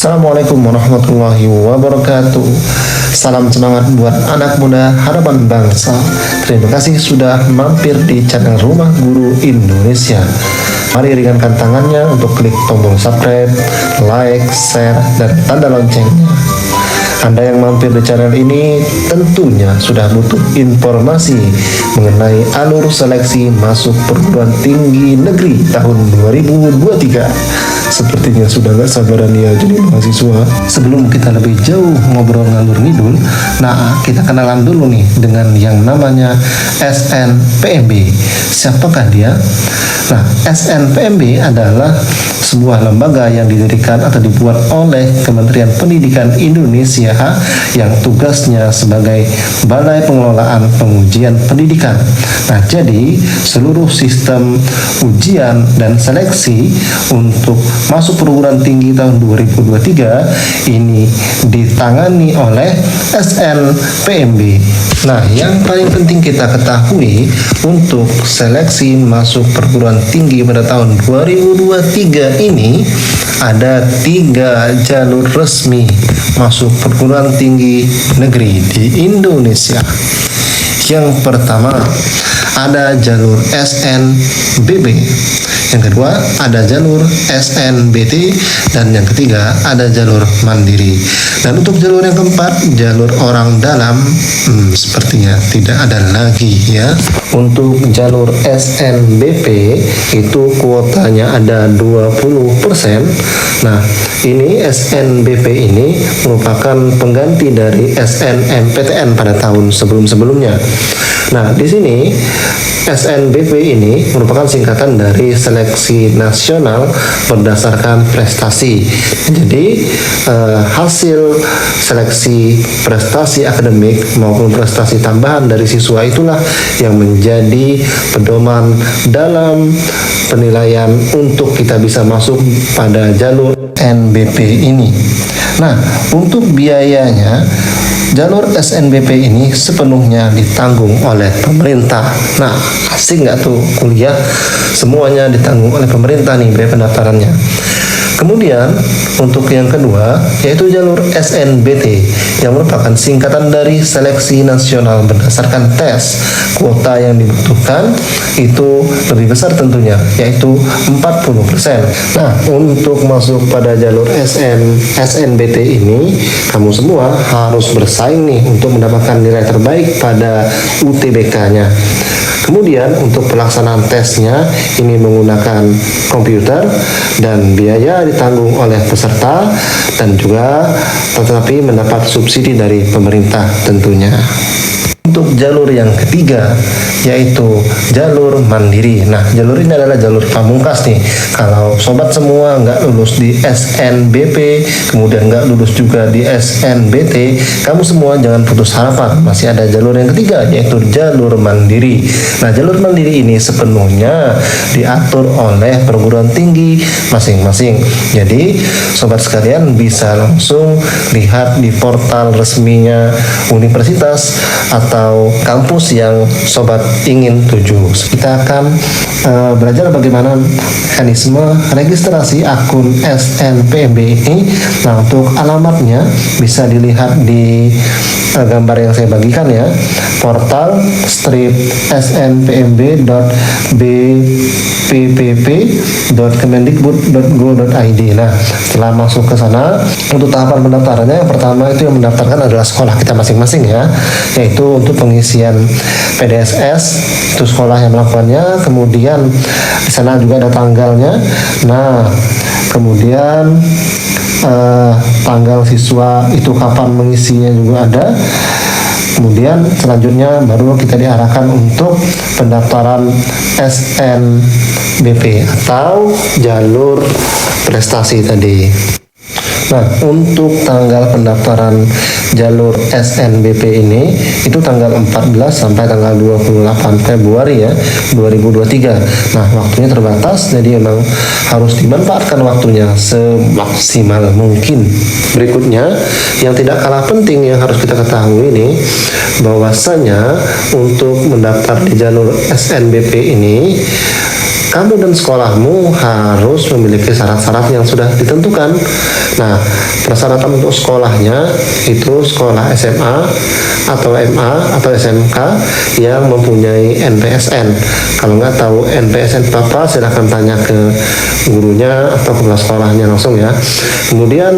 Assalamualaikum warahmatullahi wabarakatuh. Salam semangat buat anak muda harapan bangsa. Terima kasih sudah mampir di channel Rumah Guru Indonesia. Mari ringankan tangannya untuk klik tombol subscribe, like, share, dan tanda loncengnya. Anda yang mampir di channel ini tentunya sudah butuh informasi mengenai alur seleksi masuk perguruan tinggi negeri tahun 2023. Sepertinya sudah gak sabaran ya jadi mahasiswa. Sebelum kita lebih jauh ngobrol ngalur ngidul, nah kita kenalan dulu nih dengan yang namanya SNPMB. Siapakah dia? Nah, SNPMB adalah sebuah lembaga yang didirikan atau dibuat oleh Kementerian Pendidikan Indonesia yang tugasnya sebagai Balai Pengelolaan Pengujian Pendidikan. Nah, jadi seluruh sistem ujian dan seleksi untuk masuk perguruan tinggi tahun 2023 ini ditangani oleh SNPMB. Nah, yang paling penting kita ketahui untuk seleksi masuk perguruan tinggi pada tahun 2023 ini ada 3 jalur resmi masuk perguruan tinggi negeri di Indonesia. Yang pertama ada jalur SNBP, yang kedua ada jalur SNBT, dan yang ketiga ada jalur mandiri. Dan untuk jalur yang keempat, jalur orang dalam, sepertinya tidak ada lagi ya. Untuk jalur SNBP itu kuotanya ada 20%. Nah, ini SNBP ini merupakan pengganti dari SNMPTN pada tahun sebelum-sebelumnya. Nah, di sini SNBP ini merupakan singkatan dari Seleksi Nasional Berdasarkan Prestasi. Jadi hasil seleksi prestasi akademik maupun prestasi tambahan dari siswa itulah yang menjadi pedoman dalam penilaian untuk kita bisa masuk pada jalur NBP ini. Nah, untuk biayanya jalur SNBP ini sepenuhnya ditanggung oleh pemerintah. Nah, asik nggak tuh kuliah? Semuanya ditanggung oleh pemerintah nih biaya pendaftarannya. Kemudian untuk yang kedua yaitu jalur SNBT yang merupakan singkatan dari Seleksi Nasional Berdasarkan Tes. Kuota yang dibutuhkan itu lebih besar tentunya, yaitu 40%. Nah, untuk masuk pada jalur SNBT ini kamu semua harus bersaing nih untuk mendapatkan nilai terbaik pada UTBK-nya. Kemudian untuk pelaksanaan tesnya ini menggunakan komputer dan biaya ditanggung oleh peserta dan juga tetapi mendapat subsidi dari pemerintah tentunya. Untuk jalur yang ketiga yaitu jalur mandiri. Nah, jalur ini adalah jalur pamungkas nih. Kalau sobat semua nggak lulus di SNBP, kemudian nggak lulus juga di SNBT, kamu semua jangan putus harapan. Masih ada jalur yang ketiga yaitu jalur mandiri. Nah, jalur mandiri ini sepenuhnya diatur oleh perguruan tinggi masing-masing. Jadi, sobat sekalian bisa langsung lihat di portal resminya universitas atau kampus yang sobat ingin tuju. Kita akan belajar bagaimana mekanisme registrasi akun SNPMB ini. Nah, untuk alamatnya bisa dilihat di gambar yang saya bagikan ya. Portal snpmb.bppp.kemendikbud.go.id. Nah, setelah masuk ke sana, untuk tahapan pendaftarannya yang pertama itu yang mendaftarkan adalah sekolah kita masing-masing ya, yaitu untuk pengisian PDSS itu sekolah yang melakukannya. Kemudian di sana juga ada tanggalnya. Nah, kemudian tanggal siswa itu kapan mengisinya juga ada. Kemudian selanjutnya baru kita diarahkan untuk pendaftaran SNBP atau jalur prestasi tadi. Nah, untuk tanggal pendaftaran jalur SNBP ini itu tanggal 14 sampai tanggal 28 Februari ya 2023. Nah, waktunya terbatas, jadi memang harus dimanfaatkan waktunya semaksimal mungkin. Berikutnya yang tidak kalah penting yang harus kita ketahui ini, bahwasanya untuk mendaftar di jalur SNBP ini kamu dan sekolahmu harus memiliki syarat-syarat yang sudah ditentukan. Nah, persyaratan untuk sekolahnya itu sekolah SMA atau MA atau SMK yang mempunyai NPSN. Kalau nggak tahu NPSN apa, silahkan tanya ke gurunya atau kepala sekolahnya langsung ya. Kemudian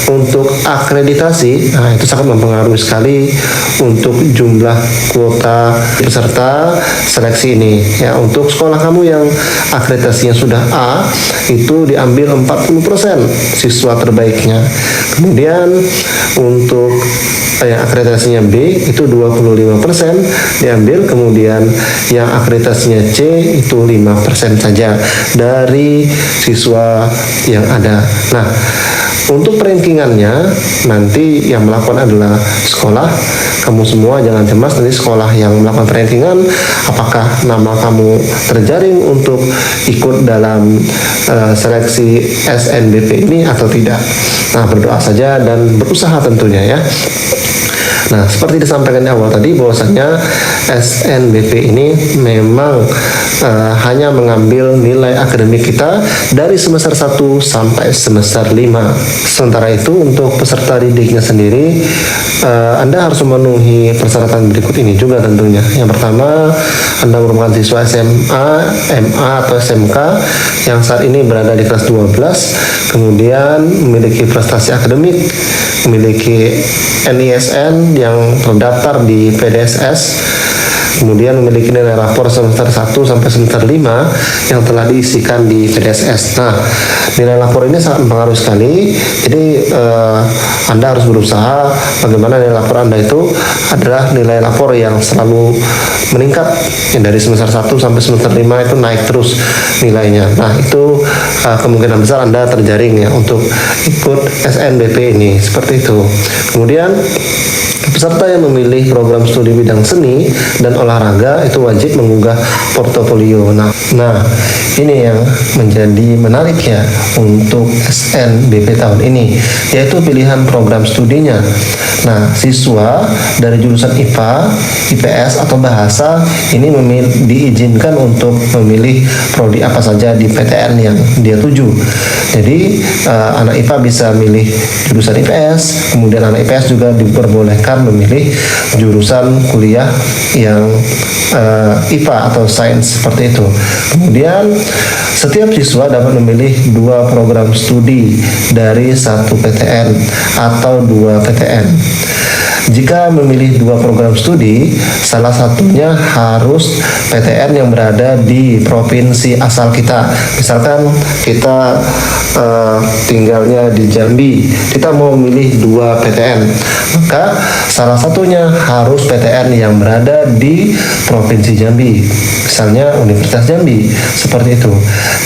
untuk akreditasi, nah itu sangat mempengaruhi sekali untuk jumlah kuota peserta seleksi ini. Ya, untuk sekolah kamu yang akreditasinya sudah A, itu diambil 40% siswa terbaiknya. Kemudian untuk yang akreditasinya B itu 25% diambil, kemudian yang akreditasinya C itu 5% saja dari siswa yang ada. Nah, untuk perankingannya nanti yang melakukan adalah sekolah. Kamu semua jangan cemas, nanti sekolah yang melakukan perankingan apakah nama kamu terjaring untuk ikut dalam seleksi SNBP ini atau tidak. Nah, berdoa saja dan berusaha tentunya ya. Nah, seperti disampaikan di awal tadi bahwasanya SNBP ini memang hanya mengambil nilai akademik kita dari semester 1 sampai semester 5. Sementara itu untuk peserta didiknya sendiri, Anda harus memenuhi persyaratan berikut ini juga tentunya. Yang pertama, Anda merupakan siswa SMA, MA atau SMK yang saat ini berada di kelas 12, kemudian memiliki prestasi akademik, memiliki NISN yang terdaftar di PDSS, kemudian memiliki nilai rapor semester 1 sampai semester 5 yang telah diisikan di PDSS. Nah, nilai rapor ini sangat mempengaruhi sekali. Jadi Anda harus berusaha bagaimana nilai rapor Anda itu adalah nilai rapor yang selalu meningkat, yang dari semester 1 sampai semester 5 itu naik terus nilainya. Nah, itu kemungkinan besar Anda terjaring ya untuk ikut SNBP ini, seperti itu. Kemudian peserta yang memilih program studi bidang seni dan olahraga itu wajib mengunggah portofolio. Nah, ini yang menjadi menarik ya untuk SNBP tahun ini, yaitu pilihan program studinya. Nah, siswa dari jurusan IPA, IPS atau bahasa ini diizinkan untuk memilih prodi apa saja di PTN yang dia tuju. Jadi anak IPA bisa milih jurusan IPS, kemudian anak IPS juga diperbolehkan memilih jurusan kuliah yang IPA atau sains seperti itu. Kemudian setiap siswa dapat memilih 2 program studi dari 1 PTN atau 2 PTN. Jika memilih 2 program studi, salah satunya harus PTN yang berada di provinsi asal kita. Misalkan kita tinggalnya di Jambi, kita mau memilih 2 PTN, maka salah satunya harus PTN yang berada di provinsi Jambi, misalnya Universitas Jambi, seperti itu.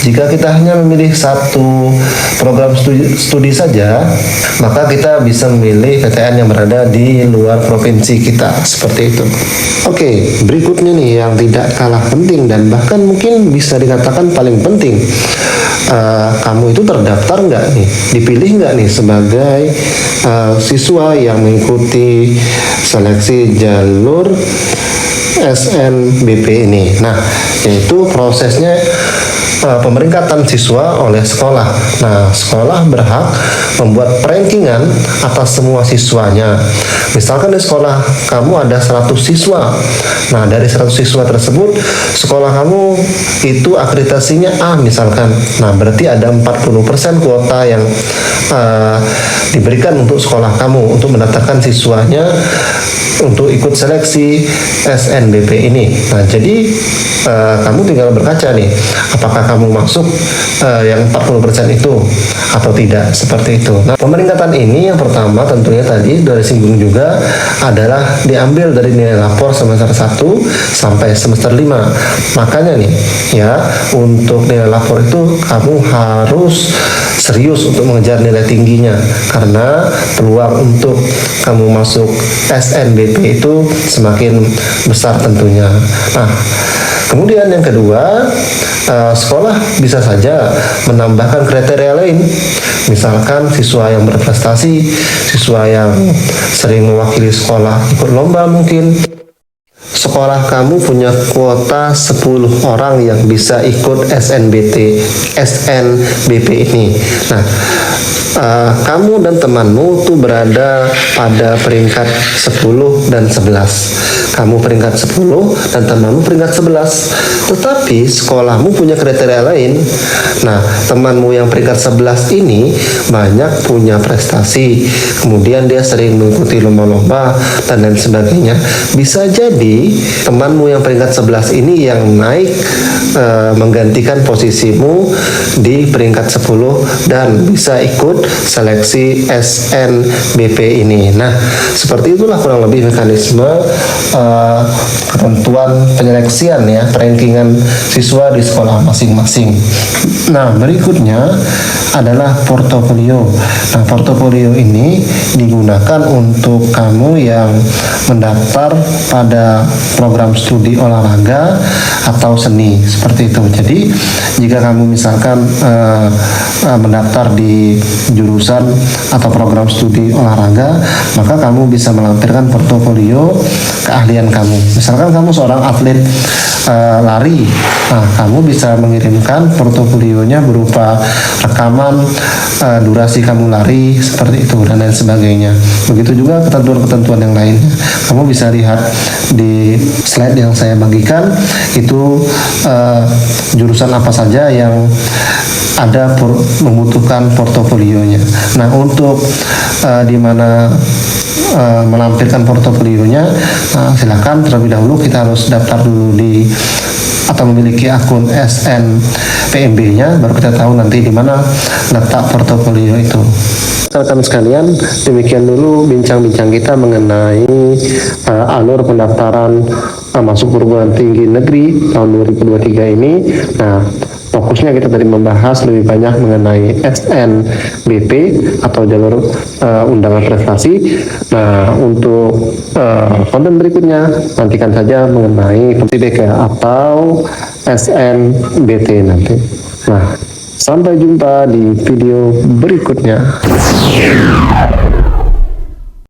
Jika kita hanya memilih 1 program studi saja, maka kita bisa memilih PTN yang berada di luar provinsi kita, seperti itu. Oke, berikutnya nih yang tidak kalah penting dan bahkan mungkin bisa dikatakan paling penting. Kamu itu terdaftar nggak nih, dipilih nggak nih sebagai siswa yang mengikuti seleksi jalur SNBP ini. Nah, yaitu prosesnya pemeringkatan siswa oleh sekolah. Nah, sekolah berhak membuat perankingan atas semua siswanya. Misalkan di sekolah kamu ada 100 siswa. Nah, dari 100 siswa tersebut, sekolah kamu itu akreditasinya A misalkan. Nah, berarti ada 40% kuota yang diberikan untuk sekolah kamu untuk mendaftarkan siswanya untuk ikut seleksi SNBP ini. Nah, jadi kamu tinggal berkaca nih, apakah kamu masuk yang 40% itu atau tidak, seperti itu. Nah, pemeringkatan ini yang pertama tentunya tadi dari singgung juga adalah diambil dari nilai rapor semester 1 sampai semester 5. Makanya nih ya, untuk nilai rapor itu kamu harus serius untuk mengejar nilai tingginya, karena peluang untuk kamu masuk SNBP itu semakin besar tentunya. Nah, kemudian yang kedua, sekolah bisa saja menambahkan kriteria lain, misalkan siswa yang berprestasi, siswa yang sering mewakili sekolah ikut lomba mungkin, sekolah kamu punya kuota 10 orang yang bisa ikut SNBP ini. Nah, kamu dan temanmu tuh berada pada peringkat 10 dan 11. Kamu peringkat 10 dan temanmu peringkat 11. Tetapi sekolahmu punya kriteria lain. Nah, temanmu yang peringkat 11 ini banyak punya prestasi, kemudian dia sering mengikuti lomba-lomba dan lain sebagainya. Bisa jadi temanmu yang peringkat 11 ini yang naik menggantikan posisimu di peringkat 10 dan bisa ikut seleksi SNBP ini. Nah, seperti itulah kurang lebih mekanisme ketentuan penyeleksian ya, rankingan siswa di sekolah masing-masing. Nah, berikutnya adalah portofolio. Nah, portofolio ini digunakan untuk kamu yang mendaftar pada program studi olahraga atau seni, seperti itu. Jadi, jika kamu misalkan mendaftar di jurusan atau program studi olahraga, maka kamu bisa melampirkan portofolio keahlian kamu. Misalkan kamu seorang atlet lari, nah kamu bisa mengirimkan portofolionya berupa rekaman durasi kamu lari seperti itu dan lain sebagainya. Begitu juga ketentuan-ketentuan yang lainnya. Kamu bisa lihat di slide yang saya bagikan itu jurusan apa saja yang ada membutuhkan portofolionya. Nah, untuk di mana melampirkan portofolionya, silakan terlebih dahulu kita harus daftar dulu di atau memiliki akun SNPMB-nya, baru kita tahu nanti di mana letak portofolio itu. Rekan sekalian, demikian dulu bincang-bincang kita mengenai alur pendaftaran masuk perguruan tinggi negeri tahun 2023 ini. Nah, fokusnya kita tadi membahas lebih banyak mengenai SNBP atau jalur undangan prestasi. Nah, untuk konten berikutnya nantikan saja mengenai PTBK atau SNBT nanti. Nah, sampai jumpa di video berikutnya.